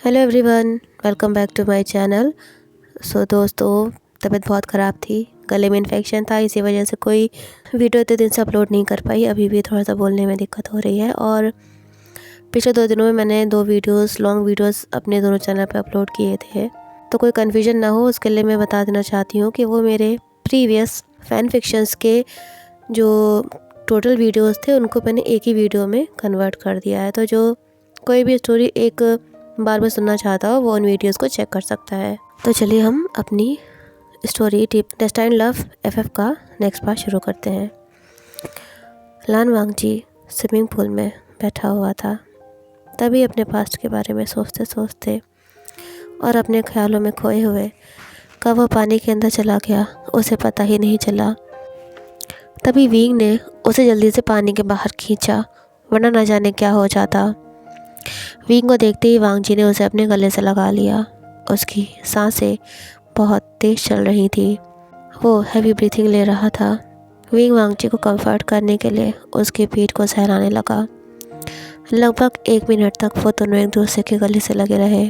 Hello everyone, welcome back to my channel. दोस्तों, तबीयत बहुत ख़राब थी, गले में इन्फेक्शन था, इसी वजह से कोई वीडियो इतने दिन से अपलोड नहीं कर पाई। अभी भी थोड़ा सा बोलने में दिक्कत हो रही है। और पिछले 2 दिनों में मैंने 2 वीडियोस, लॉन्ग वीडियोस अपने दोनों चैनल पे अपलोड किए थे, तो कोई कन्फ्यूजन ना हो उसके लिए मैं बता देना चाहती हूँ कि वो मेरे प्रीवियस फ़ैन फिक्शंस के जो टोटल वीडियोज़ थे उनको मैंने एक ही वीडियो में कन्वर्ट कर दिया है। तो जो कोई भी स्टोरी एक बार में सुनना चाहता हो वो उन वीडियोस को चेक कर सकता है। तो चलिए हम अपनी स्टोरी डेस्टाइन लव एफएफ का नेक्स्ट पार्ट शुरू करते हैं। लान वांगजी स्विमिंग पूल में बैठा हुआ था। तभी अपने पास्ट के बारे में सोचते सोचते और अपने ख्यालों में खोए हुए कब वो पानी के अंदर चला गया उसे पता ही नहीं चला। तभी विंग ने उसे जल्दी से पानी के बाहर खींचा, वरना न जाने क्या हो जाता। विंग को देखते ही वांगजी ने उसे अपने गले से लगा लिया। उसकी सांसें बहुत तेज चल रही थी। वो हैवी ब्रीथिंग ले रहा था। विंग वांगजी को कंफर्ट करने के लिए उसकी पीठ को सहलाने लगा। लगभग 1 मिनट तक वो दोनों एक दूसरे के गले से लगे रहे।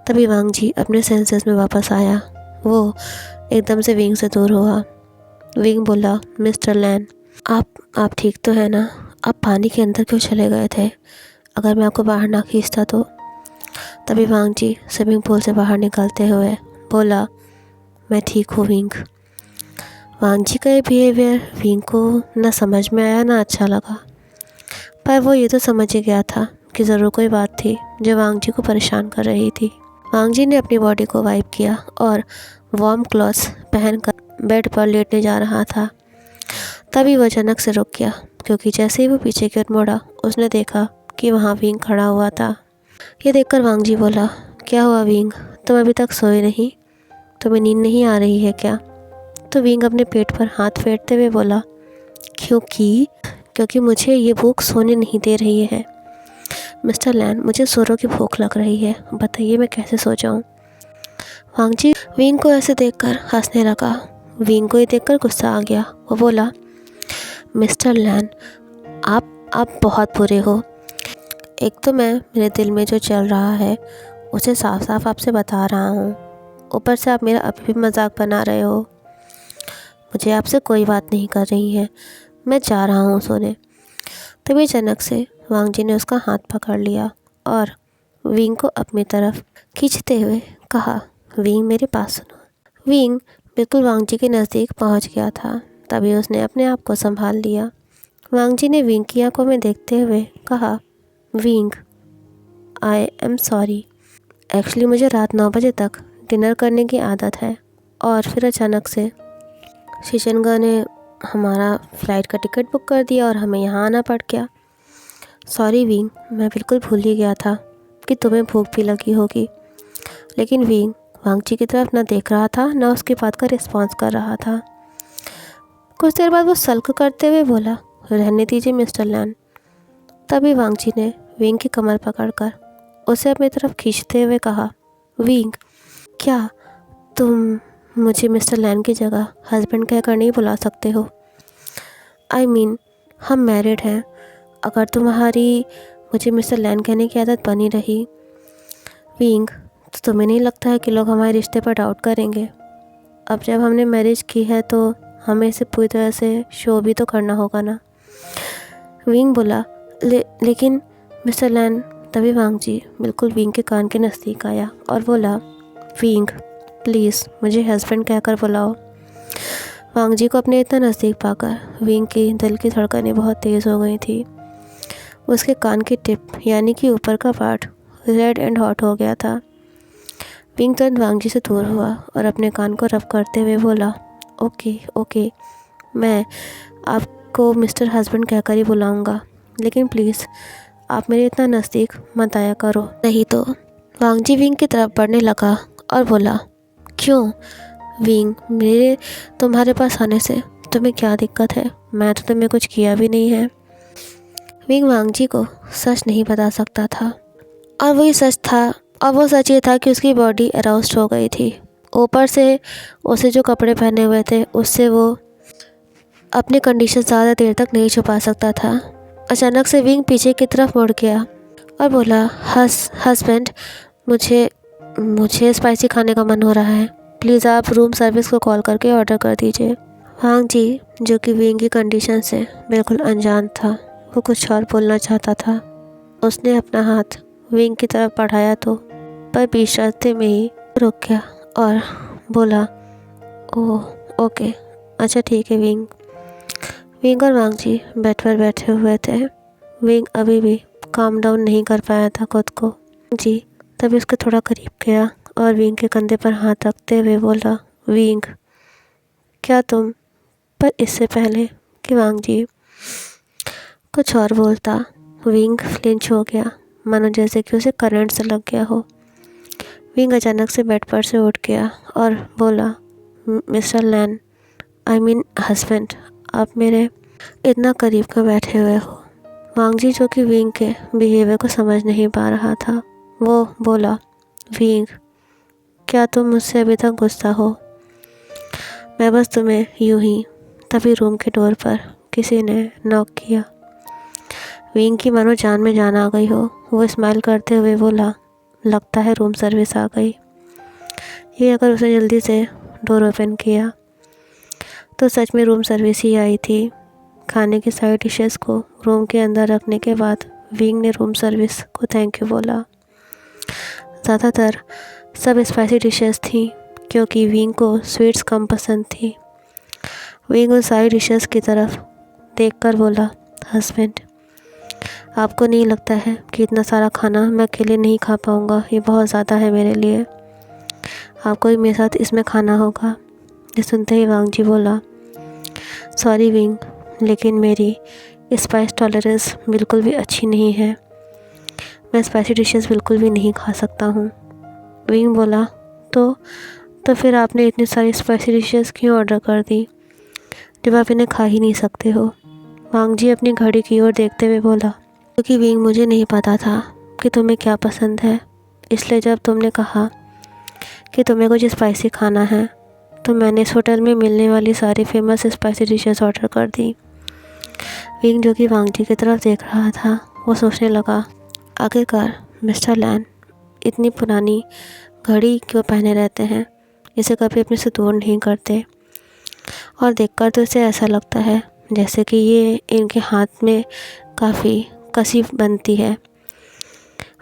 तभी वांगजी अपने सेंसेस में वापस आया। वो एकदम से विंग से दूर हुआ। विंग बोला, मिस्टर लैन, आप ठीक तो है ना? आप पानी के अंदर क्यों चले गए थे? अगर मैं आपको बाहर ना खींचता तो? तभी वांगजी स्विमिंग पूल से बाहर निकलते हुए बोला, मैं ठीक हूँ विंग। वांगजी का ये बिहेवियर विंग को ना समझ में आया ना अच्छा लगा, पर वो ये तो समझ ही गया था कि ज़रूर कोई बात थी जो वांगजी को परेशान कर रही थी। वांगजी ने अपनी बॉडी को वाइप किया और वार्म क्लॉथ्स पहनकर बेड पर लेटने जा रहा था। तभी वो अचानक से रुक गया, क्योंकि जैसे ही वो पीछे की ओर मुड़ा उसने देखा कि वहाँ विंग खड़ा हुआ था। ये देखकर वांगजी बोला, क्या हुआ विंग, तुम अभी तक सोए नहीं? तुम्हें नींद नहीं आ रही है क्या? तो विंग अपने पेट पर हाथ फेरते हुए बोला, क्योंकि मुझे ये भूख सोने नहीं दे रही है। मिस्टर लैन, मुझे सोरों की भूख लग रही है, बताइए मैं कैसे सो जाऊँ? वांगजी विंग को ऐसे देखकर हंसने लगा। विंग को ये देखकर गुस्सा आ गया। वो बोला, मिस्टर लैन, आप बहुत बुरे हो। एक तो मेरे दिल में जो चल रहा है उसे साफ साफ आपसे बता रहा हूँ, ऊपर से आप मेरा अभी भी मजाक बना रहे हो। मुझे आपसे कोई बात नहीं कर रही है, मैं जा रहा हूँ सोने। तभी अचानक से वांगजी ने उसका हाथ पकड़ लिया और विंग को अपनी तरफ खींचते हुए कहा, विंग मेरे पास सुनो। विंग बिल्कुल वांगजी के नज़दीक पहुँच गया था। तभी उसने अपने आप को संभाल लिया। वांगजी ने विंग की आंखों में देखते हुए कहा, wing, I am sorry. Actually मुझे रात 9 बजे तक डिनर करने की आदत है और फिर अचानक से शिशनगा ने हमारा फ़्लाइट का टिकट बुक कर दिया और हमें यहाँ आना पड़ गया। सॉरी विंग, मैं बिल्कुल भूल ही गया था कि तुम्हें भूख भी लगी होगी। लेकिन विंग वांगजी की तरफ ना देख रहा था, ना उसकी बात का रिस्पॉन्स कर रहा था। कुछ देर बाद वो सल्क करते हुए बोला, रहने दीजिए मिस्टर लैन। तभी वांगजी ने विंग की कमर पकड़कर उसे अपनी तरफ खींचते हुए कहा, विंग, क्या तुम मुझे मिस्टर लैन की जगह हस्बैंड कहकर नहीं बुला सकते हो? आई मीन, हम मैरिड हैं। अगर तुम्हारी मुझे मिस्टर लैन कहने की आदत बनी रही विंग, तो तुम्हें नहीं लगता है कि लोग हमारे रिश्ते पर डाउट करेंगे? अब जब हमने मैरिज की है तो हमें इसे पूरी तरह से शो भी तो करना होगा ना। विंग बोला, लेकिन मिस्टर लैन। तभी वांगजी बिल्कुल विंग के कान के नज़दीक आया और बोला, विंग प्लीज़ मुझे हस्बैंड कहकर बुलाओ। वांगजी को अपने इतना नज़दीक पाकर विंग की दिल की धड़कनें बहुत तेज़ हो गई थी। उसके कान की टिप यानी कि ऊपर का पार्ट रेड एंड हॉट हो गया था। विंग तुरंत वांगजी से दूर हुआ और अपने कान को रब करते हुए बोला, ओके, मैं आपको मिस्टर हस्बैंड कहकर ही बुलाऊंगा, लेकिन प्लीज़ आप मेरे इतना नज़दीक मत आया करो, नहीं तो। वांगजी विंग की तरफ बढ़ने लगा और बोला, क्यों विंग, मेरे तुम्हारे पास आने से तुम्हें क्या दिक्कत है? मैं तो तुम्हें कुछ किया भी नहीं है। विंग वांगजी को सच नहीं बता सकता था, और वही सच था। और वो सच ये था कि उसकी बॉडी अराउस्ड हो गई थी। ऊपर से उसे जो कपड़े पहने हुए थे उससे वो अपनी कंडीशन ज़्यादा देर तक नहीं छुपा सकता था। अचानक से विंग पीछे की तरफ मुड़ गया और बोला, हस्बैंड, मुझे मुझे स्पाइसी खाने का मन हो रहा है, प्लीज़ आप रूम सर्विस को कॉल करके ऑर्डर कर दीजिए। वांग जी, जो कि विंग की कंडीशन से बिल्कुल अनजान था, वो कुछ और बोलना चाहता था। उसने अपना हाथ विंग की तरफ बढ़ाया तो पर बीच रास्ते में ही रुक गया और बोला, ओह ओके, अच्छा ठीक है विंग। विंग और वांग जी बेड पर बैठे हुए थे। विंग अभी भी काम डाउन नहीं कर पाया था खुद को। जी तभी उसके थोड़ा करीब गया और विंग के कंधे पर हाथ रखते हुए बोला, विंग, क्या तुम। पर इससे पहले कि वांग जी कुछ और बोलता, विंग फ्लिंच हो गया, मानो जैसे कि उसे करंट से लग गया हो। विंग अचानक से बेड पर से उठ गया और बोला, mister Lan, I mean husband, आप मेरे इतना करीब क्यों बैठे हुए हो। वांग जी, जो कि विंग के बिहेवियर को समझ नहीं पा रहा था, वो बोला, विंग, क्या तुम मुझसे अभी तक गुस्सा हो। मैं बस तुम्हें यूं ही। तभी रूम के डोर पर किसी ने नॉक किया। विंग की मानो जान में जान आ गई हो। वो स्माइल करते हुए बोला, लगता है रूम सर्विस आ गई। ये अगर उसने जल्दी से डोर ओपन किया तो सच में रूम सर्विस ही आई थी। खाने की साइड डिशेस को रूम के अंदर रखने के बाद विंग ने रूम सर्विस को थैंक यू बोला। ज़्यादातर सब स्पाइसी डिशेस थी क्योंकि विंग को स्वीट्स कम पसंद थी। विंग उन सारी डिशेस की तरफ देखकर बोला, हस्बैंड, आपको नहीं लगता है कि इतना सारा खाना मैं अकेले नहीं खा पाऊँगा, ये बहुत ज़्यादा है मेरे लिए, आपको भी मेरे साथ इसमें खाना होगा। ये सुनते ही वांग जी बोला, सॉरी विंग, लेकिन मेरी स्पाइस टॉलरेंस बिल्कुल भी अच्छी नहीं है, मैं स्पाइसी डिशेस बिल्कुल भी नहीं खा सकता हूँ। विंग बोला, तो फिर आपने इतनी सारी स्पाइसी डिशेस क्यों ऑर्डर कर दी जब आप इन्हें खा ही नहीं सकते हो। वांग जी अपनी घड़ी की ओर देखते हुए बोला, क्योंकि विंग, मुझे नहीं पता था कि तुम्हें क्या पसंद है, इसलिए जब तुमने कहा कि तुम्हें कुछ स्पाइसी खाना है तो मैंने इस होटल में मिलने वाली सारी फेमस स्पाइसी डिशेस ऑर्डर कर दी। विंग, जो कि वांग जी की तरफ देख रहा था, वो सोचने लगा, आखिरकार मिस्टर लैन इतनी पुरानी घड़ी क्यों पहने रहते हैं, इसे कभी अपने से दूर नहीं करते, और देखकर तो इसे ऐसा लगता है जैसे कि ये इनके हाथ में काफ़ी कसी बनती है।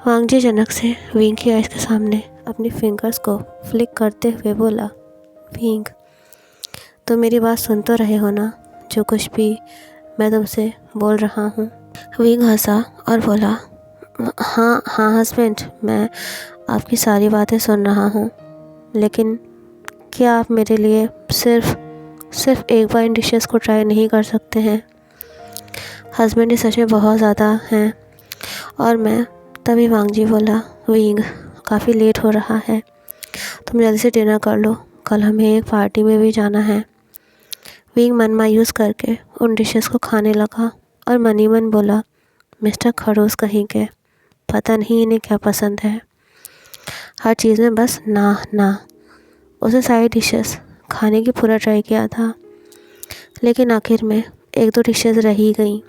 वांग जी अचानक से विंग की आइज़ के सामने अपनी फिंगर्स को फ्लिक करते हुए बोला, विंग, तो मेरी बात सुन तो रहे हो ना, जो कुछ भी मैं तुमसे बोल रहा हूँ। विंग हंसा और बोला, हाँ हाँ हस्बैंड, मैं आपकी सारी बातें सुन रहा हूँ, लेकिन क्या आप मेरे लिए सिर्फ एक बार इन डिशेस को ट्राई नहीं कर सकते हैं। हस्बैंड, ये सच में बहुत ज़्यादा हैं और मैं। तभी वांग जी बोला, विंग, काफ़ी लेट हो रहा है, तुम जल्दी से डिनर कर लो, कल हमें एक पार्टी में भी जाना है। विंग मन मायूस करके उन डिशेस को खाने लगा और मन ही मन बोला, मिस्टर खड़ूस कहीं के, पता नहीं इन्हें क्या पसंद है, हर चीज़ में बस ना ना। उसे सारी डिशेस खाने की पूरा ट्राई किया था, लेकिन आखिर में एक दो डिशेस रह ही गईं।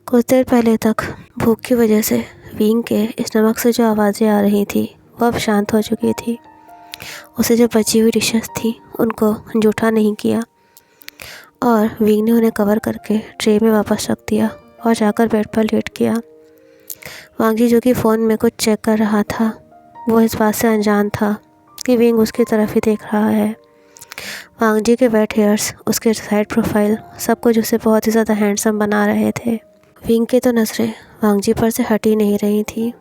कुछ देर पहले तक भूख की वजह से विंग के स्टमक से जो आवाज़ें आ रही थी वो अब शांत हो चुकी थी। उसे जो बची हुई डिशेस थी उनको जूठा नहीं किया और विंग ने उन्हें कवर करके ट्रे में वापस रख दिया और जाकर बेड पर लेट गया। वांग जी, जो कि फ़ोन में कुछ चेक कर रहा था, वो इस बात से अनजान था कि विंग उसकी तरफ ही देख रहा है। वांग जी के वेट हेयर्स, उसके साइड प्रोफाइल, सब कुछ उसे बहुत ही ज़्यादा हैंडसम बना रहे थे। विंग की तो नज़रें वांग जी पर से हट ही नहीं रही थी।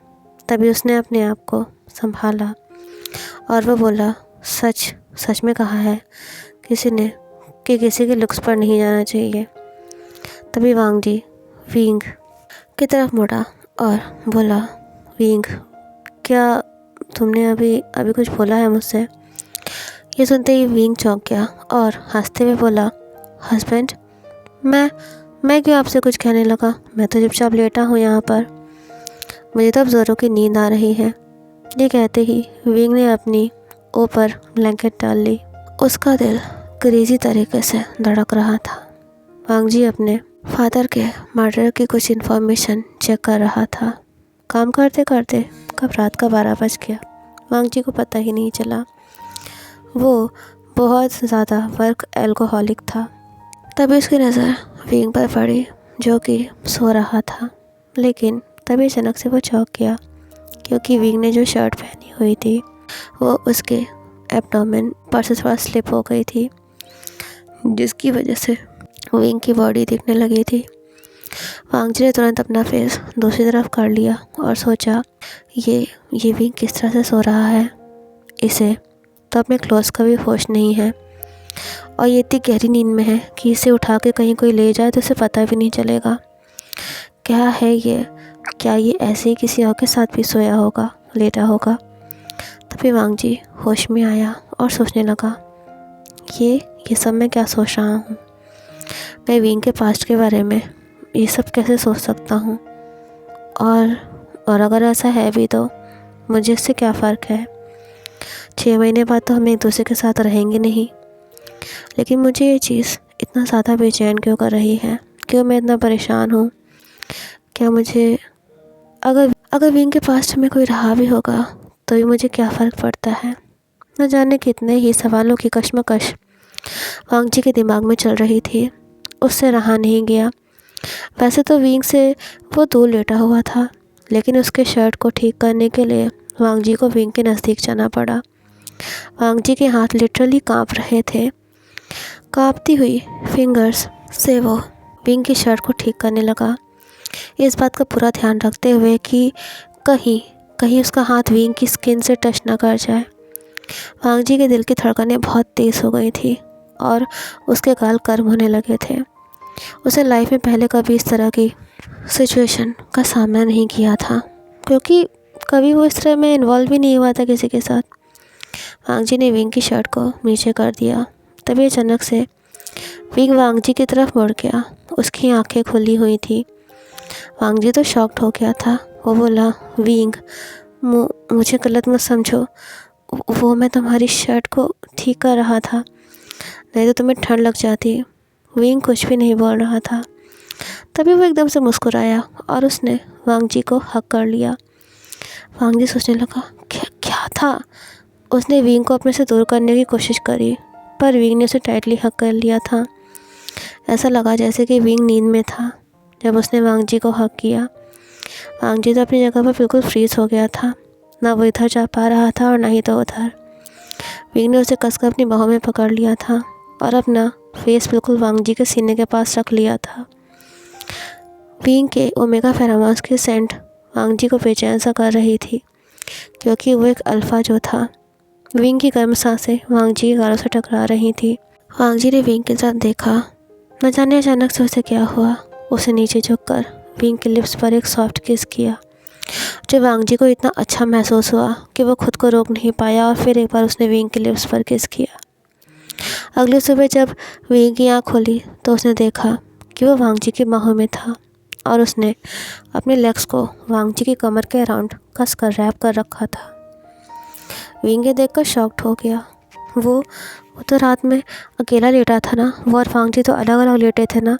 तभी उसने अपने आप को संभाला और वो बोला, सच में कहा है किसी ने कि किसी के लुक्स पर नहीं जाना चाहिए। तभी वांग जी विंग की तरफ मुड़ा और बोला, विंग, क्या तुमने अभी कुछ बोला है मुझसे। ये सुनते ही विंग चौंक गया और हंसते हुए बोला, हस्बैंड, मैं क्यों आपसे कुछ कहने लगा, मैं तो चुपचाप लेटा हूँ यहाँ पर, मुझे तो अब ज़ोरों की नींद आ रही है। ये कहते ही विंग ने अपनी ऊपर ब्लैंकेट डाल ली। उसका दिल क्रेजी तरीके से धड़क रहा था। वांग जी अपने फादर के मर्डर की कुछ इन्फॉर्मेशन चेक कर रहा था काम करते करते कब रात का 12 बज गया, वांग जी को पता ही नहीं चला। वो बहुत ज़्यादा वर्क एल्कोहलिक था। तभी उसकी नज़र विंग पर पड़ी जो कि सो रहा था, लेकिन तभी अचानक से वो चौंक गया क्योंकि विंग ने जो शर्ट पहनी हुई थी वो उसके एब्डोमेन पर से थोड़ा स्लिप हो गई थी, जिसकी वजह से विंग की बॉडी दिखने लगी थी। वांग जी ने तुरंत अपना फेस दूसरी तरफ कर लिया और सोचा ये विंग किस तरह से सो रहा है, इसे तो अपने क्लोथ्स का भी होश नहीं है और ये इतनी गहरी नींद में है कि इसे उठा के कहीं कोई ले जाए तो इसे पता भी नहीं चलेगा। क्या है ये, क्या ये ऐसे ही किसी और के साथ भी सोया होगा, लेटा होगा? तभी वांग जी होश में आया और सोचने लगा, ये सब मैं क्या सोच रहा हूँ? मैं विंग के पास्ट के बारे में ये सब कैसे सोच सकता हूँ? और अगर ऐसा है भी तो मुझे इससे क्या फ़र्क है? 6 महीने बाद तो हम एक दूसरे के साथ रहेंगे नहीं, लेकिन मुझे ये चीज़ इतना ज़्यादा बेचैन क्यों कर रही है? क्यों मैं इतना परेशान हूँ? क्या मुझे अगर विंग के पास्ट में कोई रहा भी होगा तो भी मुझे क्या फ़र्क पड़ता है? न जाने कितने ही सवालों की कश्मकश वांग जी के दिमाग में चल रही थी। उससे रहा नहीं गया। वैसे तो विंग से वो दूर लेटा हुआ था, लेकिन उसके शर्ट को ठीक करने के लिए वांग जी को विंग के नज़दीक जाना पड़ा। वांग जी के हाथ लिटरली कांप रहे थे। कांपती हुई फिंगर्स से वो विंग की शर्ट को ठीक करने लगा, इस बात का पूरा ध्यान रखते हुए कि कहीं उसका हाथ विंग की स्किन से टच ना कर जाए। वांग जी के दिल की धड़कनें बहुत तेज़ हो गई थी और उसके गाल गर्म होने लगे थे। उसे लाइफ में पहले कभी इस तरह की सिचुएशन का सामना नहीं किया था, क्योंकि कभी वो इस तरह में इन्वॉल्व भी नहीं हुआ था किसी के साथ। वांग जी ने विंग की शर्ट को नीचे कर दिया। तभी अचानक से विंग वांग जी की तरफ मुड़ गया। उसकी आंखें खुली हुई थी। वांग जी तो शॉक्ड हो गया था। वो बोला, विंग, मुझे गलत मत समझो, वो मैं तुम्हारी शर्ट को ठीक कर रहा था, नहीं तो तुम्हें ठंड लग जाती। विंग कुछ भी नहीं बोल रहा था। तभी वो एकदम से मुस्कुराया और उसने वांग जी को हक कर लिया। वांग जी सोचने लगा, क्या था? उसने विंग को अपने से दूर करने की कोशिश करी, पर विंग ने उसे टाइटली हक कर लिया था। ऐसा लगा जैसे कि विंग नींद में था जब उसने वांग जी को हक किया। वांग जी तो अपनी जगह पर बिल्कुल फ्रीज हो गया था। ना वो इधर जा पा रहा था और ना ही तो उधर। विंग ने उसे कसकर अपनी बाहों में पकड़ लिया था और अपना फेस बिल्कुल वांग जी के सीने के पास रख लिया था। विंग के ओमेगा फेरोमोन्स की सेंट वांग जी को बेचैन सा कर रही थी, क्योंकि वो एक अल्फा जो था। विंग की गर्म सांसें वांग जी के गालों से टकरा रही थी। वांग जी ने विंग के साथ देखा। न जाने अचानक से उसे क्या हुआ। उसे नीचे झुककर विंग के लिप्स पर एक सॉफ्ट किस किया, जो वांग जी को इतना अच्छा महसूस हुआ कि वो खुद को रोक नहीं पाया और फिर एक बार उसने विंग के लिप्स पर किस किया। अगली सुबह जब विंग की आँख खोली तो उसने देखा कि वो वांग जी की बाहों में था और उसने अपने लेग्स को वांग जी की कमर के अराउंड कस कर रैप कर रखा था। विंग ये देखकर शॉक्ड हो गया। वो तो रात में अकेला लेटा था ना, वो और वांग जी तो अलग अलग लेटे थे ना,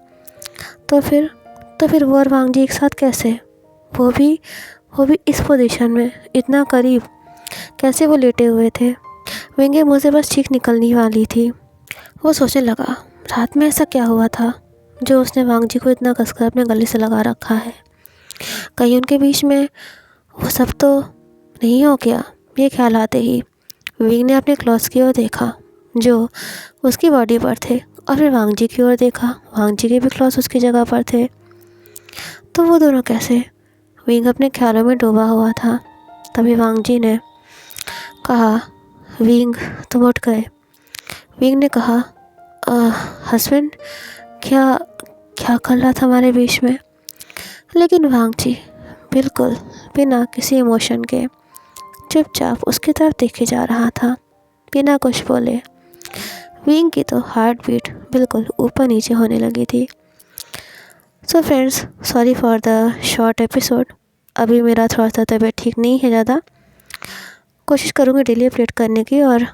तो फिर वो और वांग जी एक साथ कैसे? वो भी इस पोजीशन में, इतना करीब, कैसे वो लेटे हुए थे? विंग के मुँह से बस चीख निकलने वाली थी। वो सोचने लगा, रात में ऐसा क्या हुआ था जो उसने वांग जी को इतना कसकर अपने गले से लगा रखा है? कहीं उनके बीच में वो सब तो नहीं हो गया? ये ख्याल आते ही विंग ने अपने क्लॉथ्स की ओर देखा जो उसकी बॉडी पर थे, और फिर वांग जी की ओर देखा। वांग जी के भी क्लॉथ्स उसकी जगह पर थे। तो वो दोनों कैसे? विंग अपने ख्यालों में डूबा हुआ था। तभी वांग जी ने कहा, विंग, तुम उठ गए। विंग ने कहा, हस्बैंड, क्या कर रहा था हमारे बीच में? लेकिन वांग जी बिल्कुल बिना किसी इमोशन के चुपचाप उसकी तरफ देखे जा रहा था, बिना कुछ बोले। विंग की तो हार्ट बीट बिल्कुल ऊपर नीचे होने लगी थी। So friends, sorry for the short episode. अभी मेरा थोड़ा सा तबीयत ठीक नहीं है ज़्यादा। कोशिश करूँगी डेली अपडेट करने की और